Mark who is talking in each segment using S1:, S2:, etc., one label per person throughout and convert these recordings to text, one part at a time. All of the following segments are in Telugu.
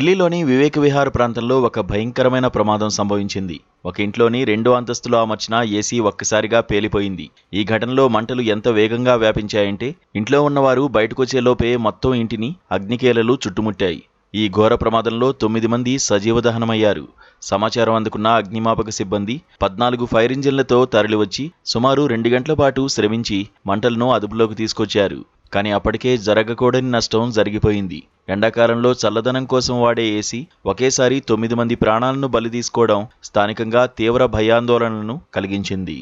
S1: ఢిల్లీలోని వివేక్ విహార్ ప్రాంతంలో ఒక భయంకరమైన ప్రమాదం సంభవించింది. ఒక ఇంట్లోని 2వ అంతస్తులో అమర్చిన ఏసీ ఒక్కసారిగా పేలిపోయింది. ఈ ఘటనలో మంటలు ఎంత వేగంగా వ్యాపించాయంటే ఇంట్లో ఉన్నవారు బయటకొచ్చేలోపే మొత్తం ఇంటిని అగ్నికేలలు చుట్టుముట్టాయి. ఈ ఘోర ప్రమాదంలో 9 మంది సజీవ దహనమయ్యారు. సమాచారం అందుకున్న అగ్నిమాపక సిబ్బంది 14 ఫైర్ ఇంజిన్లతో తరలివచ్చి సుమారు 2 గంటల పాటు శ్రమించి మంటలను అదుపులోకి తీసుకొచ్చారు. కానీ అప్పటికే జరగకూడని నష్టం జరిగిపోయింది. ఎండాకాలంలో చల్లదనం కోసం వాడే ఏసీ ఒకేసారి 9 మంది ప్రాణాలను బలి తీసుకోవడం స్థానికంగా తీవ్ర భయాందోళనలను కలిగించింది.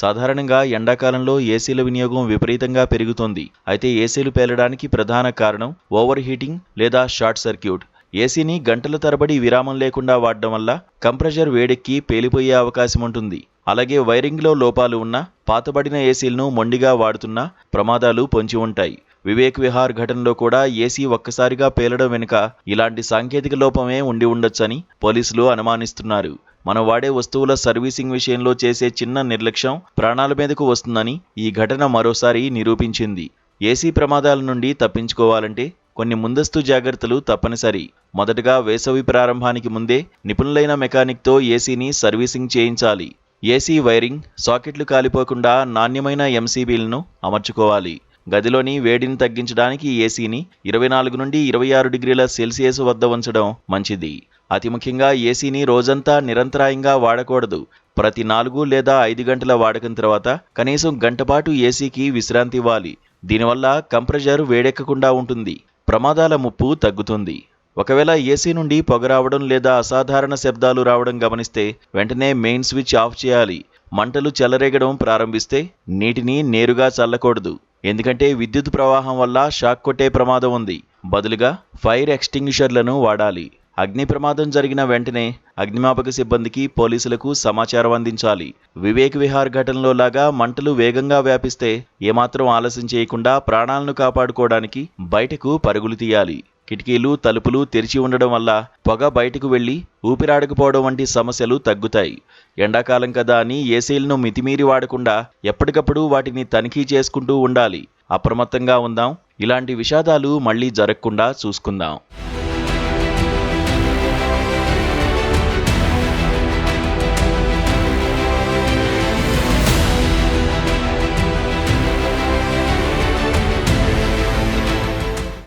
S1: సాధారణంగా ఎండాకాలంలో ఏసీల వినియోగం విపరీతంగా పెరుగుతోంది. అయితే ఏసీలు పేలడానికి ప్రధాన కారణం ఓవర్ హీటింగ్ లేదా షార్ట్ సర్క్యూట్. ఏసీని గంటల తరబడి విరామం లేకుండా వాడడం వల్ల కంప్రెషర్ వేడెక్కి పేలిపోయే అవకాశం ఉంటుంది. అలాగే వైరింగ్లో లోపాలు ఉన్నా, పాతబడిన ఏసీలను మొండిగా వాడుతున్నా ప్రమాదాలు పొంచి ఉంటాయి. వివేక్ విహార్ ఘటనలో కూడా ఏసీ ఒక్కసారిగా పేలడం వెనుక ఇలాంటి సాంకేతిక లోపమే ఉండి ఉండొచ్చని పోలీసులు అనుమానిస్తున్నారు. మనం వాడే వస్తువుల సర్వీసింగ్ విషయంలో చేసే చిన్న నిర్లక్ష్యం ప్రాణాల మీదకు వస్తుందని ఈ ఘటన మరోసారి నిరూపించింది. ఏసీ ప్రమాదాల నుండి తప్పించుకోవాలంటే కొన్ని ముందస్తు జాగ్రత్తలు తప్పనిసరి. మొదటగా వేసవి ప్రారంభానికి ముందే నిపుణులైన మెకానిక్తో ఏసీని సర్వీసింగ్ చేయించాలి. ఏసీ వైరింగ్, సాకెట్లు కాలిపోకుండా నాణ్యమైన ఎంసీబీలను అమర్చుకోవాలి. గదిలోని వేడిని తగ్గించడానికి ఏసీని 24 నుండి 26 డిగ్రీల సెల్సియస్ వద్ద ఉంచడం మంచిది. అతి ముఖ్యంగా ఏసీని రోజంతా నిరంతరాయంగా వాడకూడదు. ప్రతి 4 లేదా 5 గంటల వాడకం తర్వాత కనీసం గంటపాటు ఏసీకి విశ్రాంతి ఇవ్వాలి. దీనివల్ల కంప్రెషర్ వేడెక్కకుండా ఉంటుంది. ప్రమాదాల ముప్పు తగ్గుతుంది. ఒకవేళ ఏసీ నుండి పొగ రావడం లేదా అసాధారణ శబ్దాలు రావడం గమనిస్తే వెంటనే మెయిన్ స్విచ్ ఆఫ్ చేయాలి. మంటలు చెలరేగడం ప్రారంభిస్తే నీటిని నేరుగా చల్లకూడదు. ఎందుకంటే విద్యుత్ ప్రవాహం వల్ల షాక్ కొట్టే ప్రమాదం ఉంది. బదులుగా ఫైర్ ఎక్స్టింగ్విషర్లను వాడాలి. అగ్ని ప్రమాదం జరిగిన వెంటనే అగ్నిమాపక సిబ్బందికి, పోలీసులకు సమాచారం అందించాలి. వివేక్ విహార్ ఘటనలో లాగా మంటలు వేగంగా వ్యాపిస్తే ఏమాత్రం ఆలస్యం చేయకుండా ప్రాణాలను కాపాడుకోవడానికి బయటకు పరుగులు తీయాలి. కిటికీలు, తలుపులు తెరిచి ఉండడం వల్ల పొగ బయటకు వెళ్లి ఊపిరాడకపోవడం వంటి సమస్యలు తగ్గుతాయి. ఎండాకాలం కదా అని ఏసీలను మితిమీరి వాడకుండా ఎప్పటికప్పుడు వాటిని తనిఖీ చేసుకుంటూ ఉండాలి. అప్రమత్తంగా ఉందాం. ఇలాంటి విషాదాలు మళ్లీ జరగకుండా చూసుకుందాం.